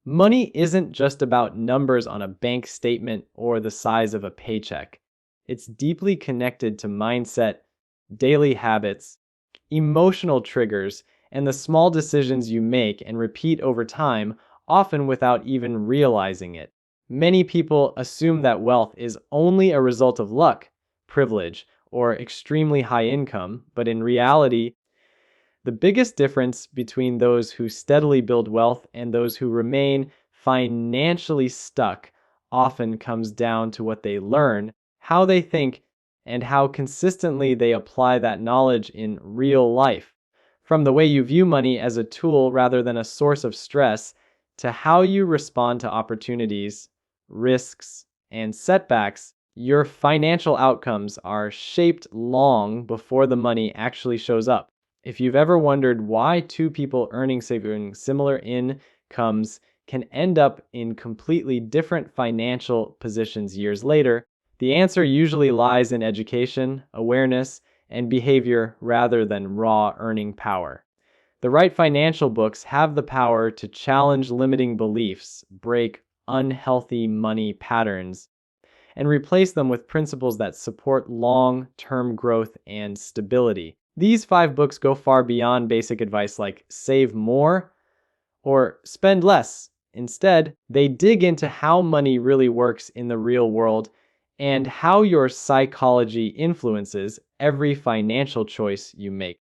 Money isn't just about numbers on a bank statement or the size of a paycheck. It's deeply connected to mindset, daily habits, emotional triggers, and the small decisions you make and repeat over time, often without even realizing it. Many people assume that wealth is only a result of luck, privilege, or extremely high income, but in reality, the biggest difference between those who steadily build wealth and those who remain financially stuck often comes down to what they learn, how they think, and how consistently they apply that knowledge in real life. From the way you view money as a tool rather than a source of stress, to how you respond to opportunities, risks, and setbacks, your financial outcomes are shaped long before the money actually shows up. If you've ever wondered why two people earning similar incomes can end up in completely different financial positions years later, the answer usually lies in education, awareness, and behavior rather than raw earning power. The right financial books have the power to challenge limiting beliefs, break unhealthy money patterns, and replace them with principles that support long term growth and stability. These five books go far beyond basic advice like save more or spend less. Instead, they dig into how money really works in the real world and how your psychology influences every financial choice you make.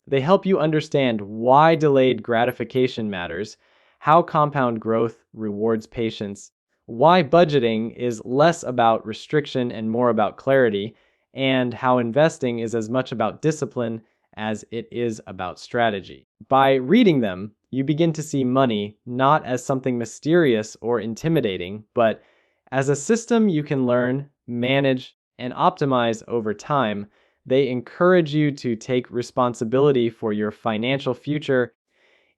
They help you understand why delayed gratification matters, how compound growth rewards patience, why budgeting is less about restriction and more about clarity, and how investing is as much about discipline as it is about strategy. By reading them, you begin to see money not as something mysterious or intimidating, but as a system you can learn, manage, and optimize over time. They encourage you to take responsibility for your financial future,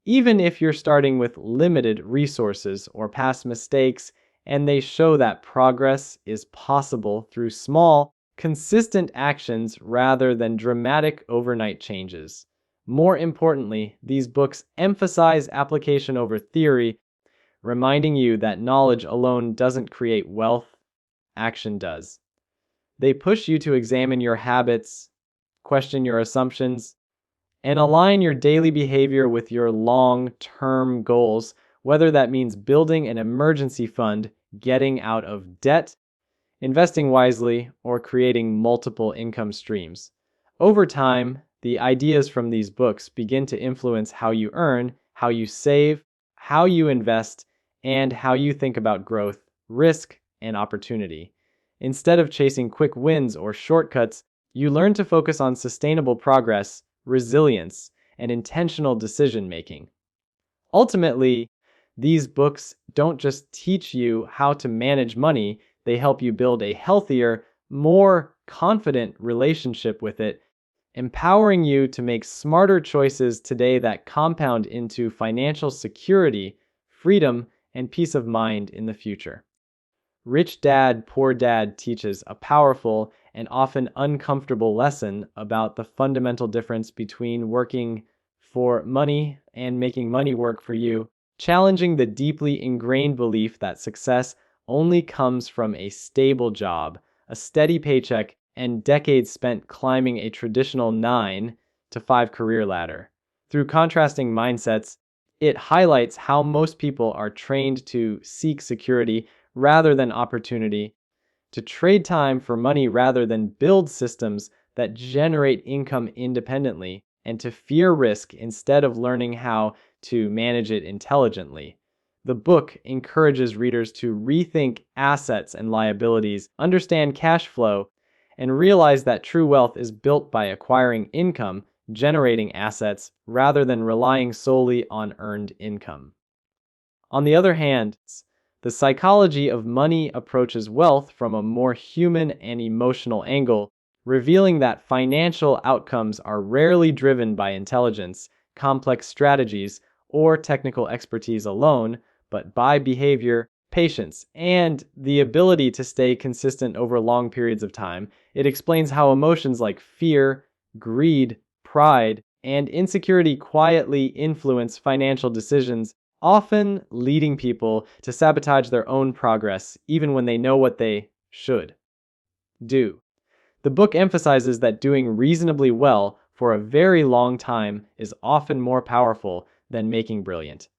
even if you're starting with limited resources or past mistakes, and they show that progress is possible through small, consistent actions rather than dramatic overnight changes. More importantly, these books emphasize application over theory, reminding you that knowledge alone doesn't create wealth, action does. They push you to examine your habits, question your assumptions, and align your daily behavior with your long-term goals, whether that means building an emergency fund, getting out of debt, investing wisely, or creating multiple income streams. Over time, the ideas from these books begin to influence how you earn, how you save, how you invest, and how you think about growth, risk, and opportunity. Instead of chasing quick wins or shortcuts, you learn to focus on sustainable progress, resilience, and intentional decision making. Ultimately, these books don't just teach you how to manage money, they help you build a healthier, more confident relationship with it, empowering you to make smarter choices today that compound into financial security, freedom, and peace of mind in the future. Rich Dad, Poor Dad teaches a powerful and often uncomfortable lesson about the fundamental difference between working for money and making money work for you, challenging the deeply ingrained belief that success only comes from a stable job, a steady paycheck, and decades spent climbing a traditional 9 to 5 career ladder. Through contrasting mindsets, it highlights how most people are trained to seek security rather than opportunity, to trade time for money rather than build systems that generate income independently, and to fear risk instead of learning how to manage it intelligently. The book encourages readers to rethink assets and liabilities, understand cash flow, and realize that true wealth is built by acquiring income, generating assets, rather than relying solely on earned income. On the other hand, the psychology of money approaches wealth from a more human and emotional angle, revealing that financial outcomes are rarely driven by intelligence, complex strategies, or technical expertise alone, but by behavior, patience, and the ability to stay consistent over long periods of time. It explains how emotions like fear, greed, pride, and insecurity quietly influence financial decisions, often leading people to sabotage their own progress even when they know what they should do. The book emphasizes that doing reasonably well for a very long time is often more powerful than making brilliant,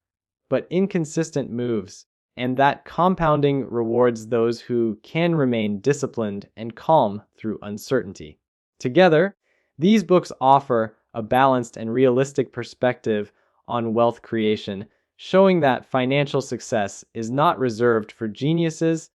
but inconsistent moves, and that compounding rewards those who can remain disciplined and calm through uncertainty. Together, these books offer a balanced and realistic perspective on wealth creation, showing that financial success is not reserved for geniuses,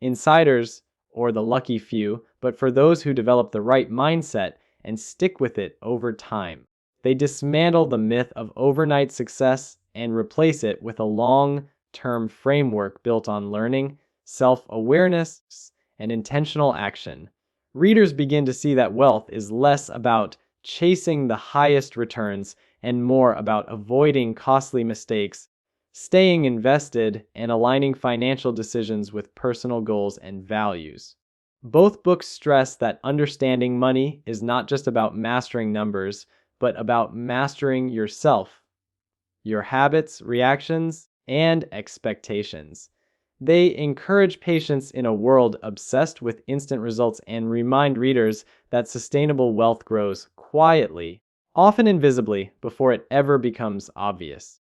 insiders, or the lucky few, but for those who develop the right mindset and stick with it over time. They dismantle the myth of overnight success and replace it with a long-term framework built on learning, self-awareness, and intentional action. Readers begin to see that wealth is less about chasing the highest returns and more about avoiding costly mistakes, staying invested, and aligning financial decisions with personal goals and values. Both books stress that understanding money is not just about mastering numbers, but about mastering yourself, your habits, reactions, and expectations. They encourage patience in a world obsessed with instant results and remind readers that sustainable wealth grows quietly, often invisibly, before it ever becomes obvious.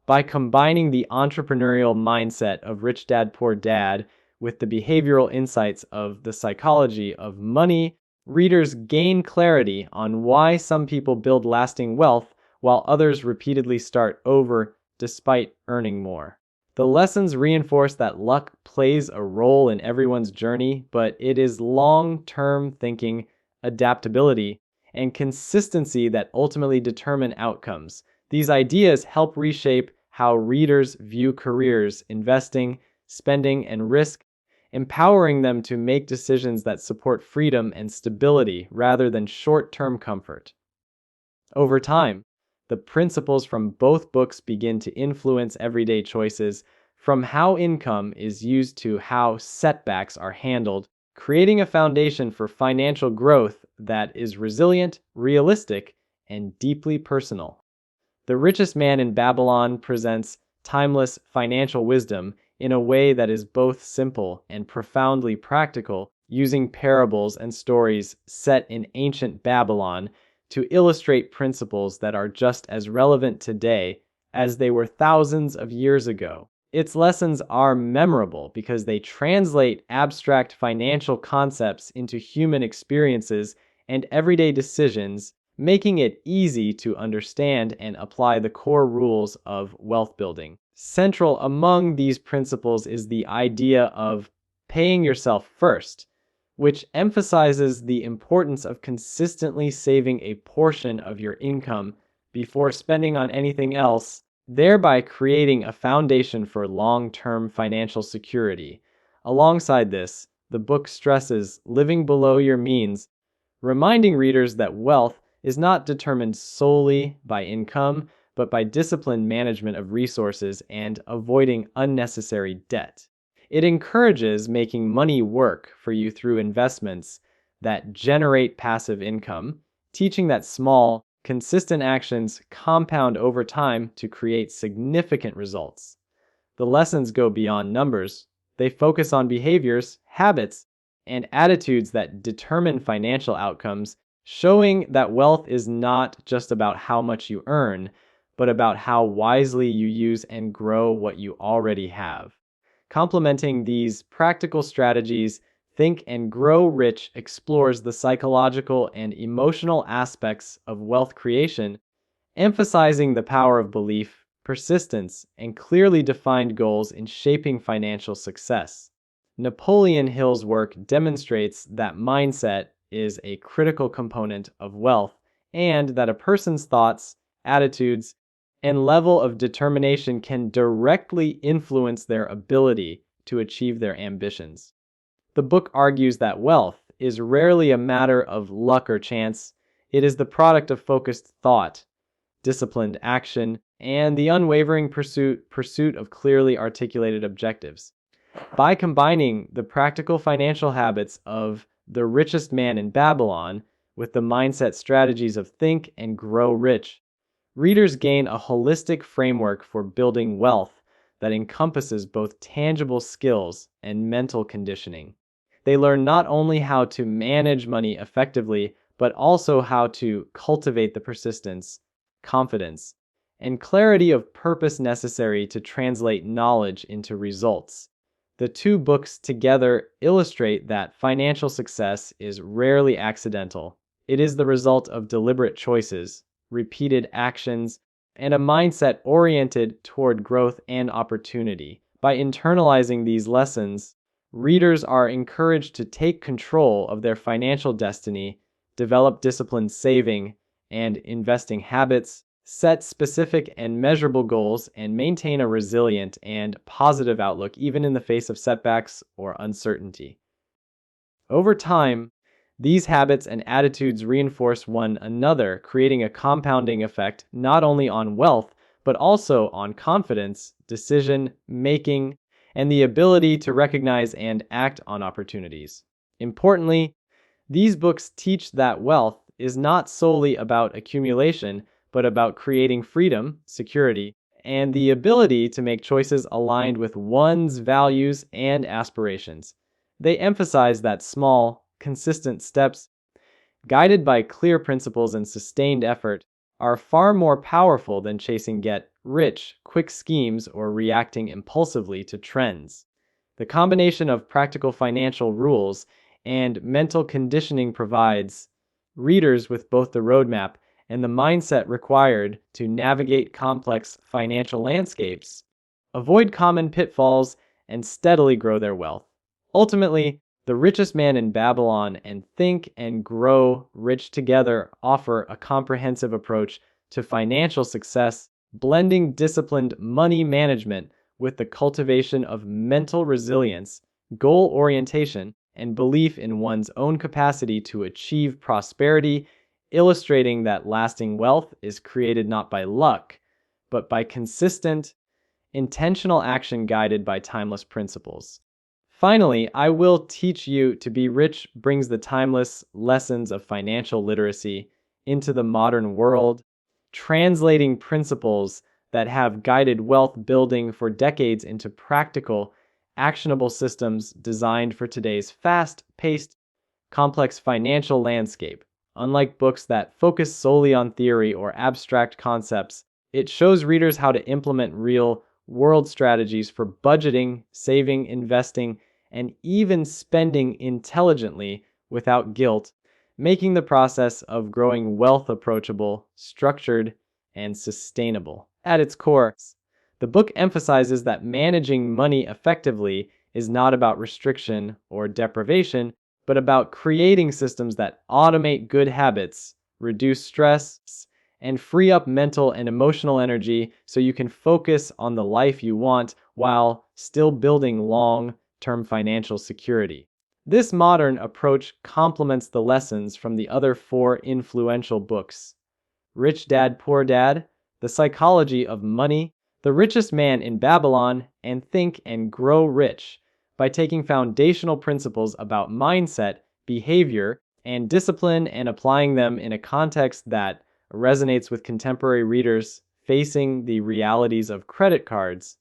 By combining the entrepreneurial mindset of Rich Dad Poor Dad with the behavioral insights of The Psychology of Money, readers gain clarity on why some people build lasting wealth while others repeatedly start over despite earning more. The lessons reinforce that luck plays a role in everyone's journey, but it is long-term thinking, adaptability, and consistency that ultimately determine outcomes. These ideas help reshape how readers view careers, investing, spending, and risk, empowering them to make decisions that support freedom and stability rather than short-term comfort. Over time, the principles from both books begin to influence everyday choices, from how income is used to how setbacks are handled, creating a foundation for financial growth that is resilient, realistic, and deeply personal. The Richest Man in Babylon presents timeless financial wisdom in a way that is both simple and profoundly practical, using parables and stories set in ancient Babylon to illustrate principles that are just as relevant today as they were thousands of years ago. Its lessons are memorable because they translate abstract financial concepts into human experiences and everyday decisions, making it easy to understand and apply the core rules of wealth building. Central among these principles is the idea of paying yourself first, which emphasizes the importance of consistently saving a portion of your income before spending on anything else, thereby creating a foundation for long-term financial security. Alongside this, the book stresses living below your means, reminding readers that wealth is not determined solely by income, but by disciplined management of resources and avoiding unnecessary debt. It encourages making money work for you through investments that generate passive income, teaching that small, consistent actions compound over time to create significant results. The lessons go beyond numbers. They focus on behaviors, habits, and attitudes that determine financial outcomes, showing that wealth is not just about how much you earn, but about how wisely you use and grow what you already have. Complementing these practical strategies, Think and Grow Rich explores the psychological and emotional aspects of wealth creation, emphasizing the power of belief, persistence, and clearly defined goals in shaping financial success. Napoleon Hill's work demonstrates that mindset is a critical component of wealth and that a person's thoughts, attitudes, and level of determination can directly influence their ability to achieve their ambitions. The book argues that wealth is rarely a matter of luck or chance. It is the product of focused thought, disciplined action, and the unwavering pursuit of clearly articulated objectives. By combining the practical financial habits of The Richest Man in Babylon with the mindset strategies of Think and Grow Rich, Readers gain a holistic framework for building wealth that encompasses both tangible skills and mental conditioning. They learn not only how to manage money effectively, but also how to cultivate the persistence, confidence, and clarity of purpose necessary to translate knowledge into results. The two books together illustrate that financial success is rarely accidental. It is the result of deliberate choices, repeated actions, and a mindset oriented toward growth and opportunity. By internalizing these lessons, readers are encouraged to take control of their financial destiny, develop disciplined saving and investing habits, set specific and measurable goals, and maintain a resilient and positive outlook even in the face of setbacks or uncertainty. Over time, these habits and attitudes reinforce one another, creating a compounding effect not only on wealth, but also on confidence, decision making, and the ability to recognize and act on opportunities. Importantly, these books teach that wealth is not solely about accumulation, but about creating freedom, security, and the ability to make choices aligned with one's values and aspirations. They emphasize that small, consistent steps, guided by clear principles and sustained effort, are far more powerful than chasing get rich quick schemes or reacting impulsively to trends. The combination of practical financial rules and mental conditioning provides readers with both the roadmap and the mindset required to navigate complex financial landscapes, avoid common pitfalls, and steadily grow their wealth. Ultimately, The Richest Man in Babylon and Think and Grow Rich together offer a comprehensive approach to financial success, blending disciplined money management with the cultivation of mental resilience, goal orientation, and belief in one's own capacity to achieve prosperity, illustrating that lasting wealth is created not by luck, but by consistent, intentional action guided by timeless principles. Finally, I Will Teach You to Be Rich brings the timeless lessons of financial literacy into the modern world, translating principles that have guided wealth building for decades into practical, actionable systems designed for today's fast-paced, complex financial landscape. Unlike books that focus solely on theory or abstract concepts, it shows readers how to implement real-world strategies for budgeting, saving, investing, and even spending intelligently without guilt, making the process of growing wealth approachable, structured, and sustainable. At its core, the book emphasizes that managing money effectively is not about restriction or deprivation, but about creating systems that automate good habits, reduce stress, and free up mental and emotional energy so you can focus on the life you want while still building long-term financial security. This modern approach complements the lessons from the other four influential books: Rich Dad, Poor Dad, The Psychology of Money, The Richest Man in Babylon, and Think and Grow Rich, by taking foundational principles about mindset, behavior, and discipline and applying them in a context that resonates with contemporary readers facing the realities of credit cards,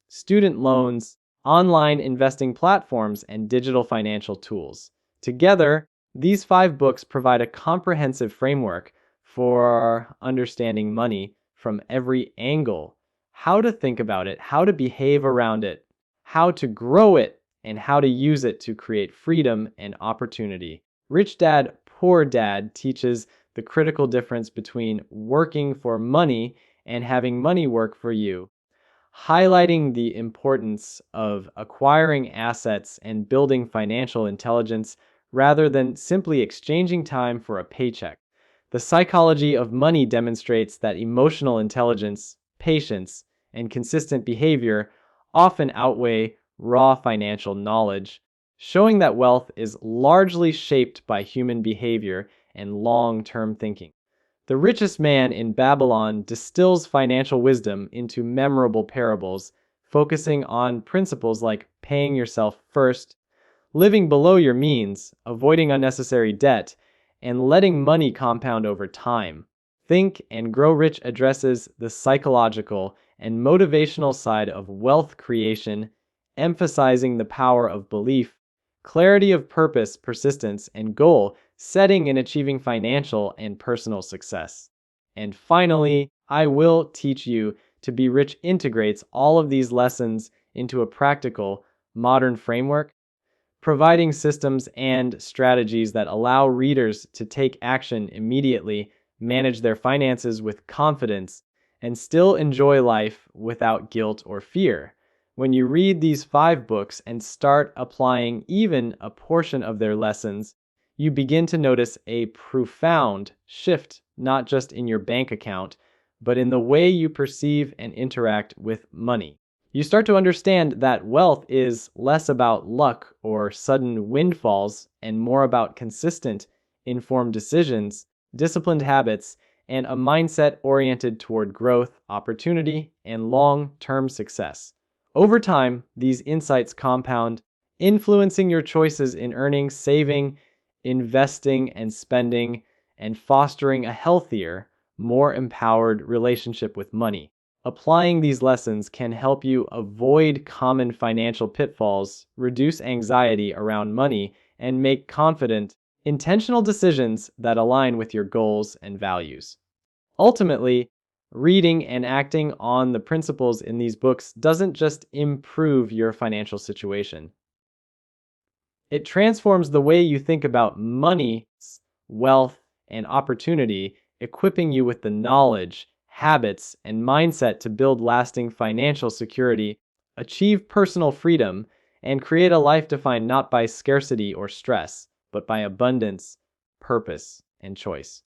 student loans, online investing platforms, and digital financial tools. Together, these 5 books provide a comprehensive framework for understanding money from every angle: how to think about it, how to behave around it, how to grow it, and how to use it to create freedom and opportunity. Rich Dad, Poor Dad teaches the critical difference between working for money and having money work for you, highlighting the importance of acquiring assets and building financial intelligence rather than simply exchanging time for a paycheck. The Psychology of Money demonstrates that emotional intelligence, patience, and consistent behavior often outweigh raw financial knowledge, showing that wealth is largely shaped by human behavior and long-term thinking. The Richest Man in Babylon distills financial wisdom into memorable parables, focusing on principles like paying yourself first, living below your means, avoiding unnecessary debt, and letting money compound over time. Think and Grow Rich addresses the psychological and motivational side of wealth creation, emphasizing the power of belief, clarity of purpose, persistence, and goal setting in achieving financial and personal success. And finally, I Will Teach You to Be Rich integrates all of these lessons into a practical, modern framework, providing systems and strategies that allow readers to take action immediately, manage their finances with confidence, and still enjoy life without guilt or fear. When you read these 5 books and start applying even a portion of their lessons, you begin to notice a profound shift, not just in your bank account, but in the way you perceive and interact with money. You start to understand that wealth is less about luck or sudden windfalls and more about consistent, informed decisions, disciplined habits, and a mindset oriented toward growth, opportunity, and long-term success. Over time, these insights compound, influencing your choices in earning, saving, investing, and spending, and fostering a healthier, more empowered relationship with money. Applying these lessons can help you avoid common financial pitfalls, reduce anxiety around money, and make confident, intentional decisions that align with your goals and values. Ultimately, reading and acting on the principles in these books doesn't just improve your financial situation. It transforms the way you think about money, wealth, and opportunity, equipping you with the knowledge, habits, and mindset to build lasting financial security, achieve personal freedom, and create a life defined not by scarcity or stress, but by abundance, purpose, and choice.